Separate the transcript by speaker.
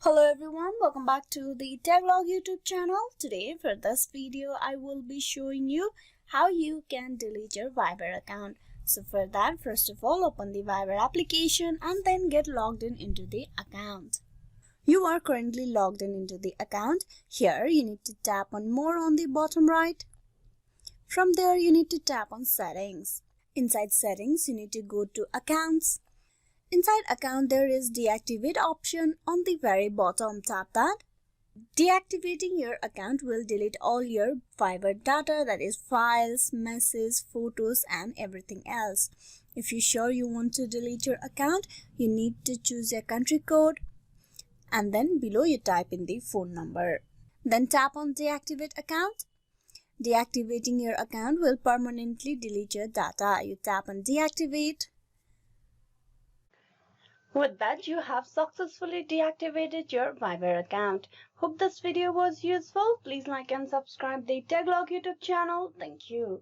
Speaker 1: Hello everyone, welcome back to the Taglog YouTube channel. Today for this video I will be showing you how you can delete your Viber account. So for that, first of all, open the Viber application and then get logged in into the account. You are currently logged in into the account. Here you need to tap on more on the bottom right. From there you need to tap on settings. Inside settings you need to go to accounts. Inside account there is deactivate option on the very bottom. Tap that. Deactivating your account will delete all your Viber data, that is files, messages, photos and everything else. If you're sure you want to delete your account, you need to choose your country code and then below you type in the phone number. Then tap on deactivate account. Deactivating your account will permanently delete your data. You tap on deactivate. With that, you have successfully deactivated your Viber account. Hope this video was useful. Please like and subscribe the Taglog YouTube channel. Thank you.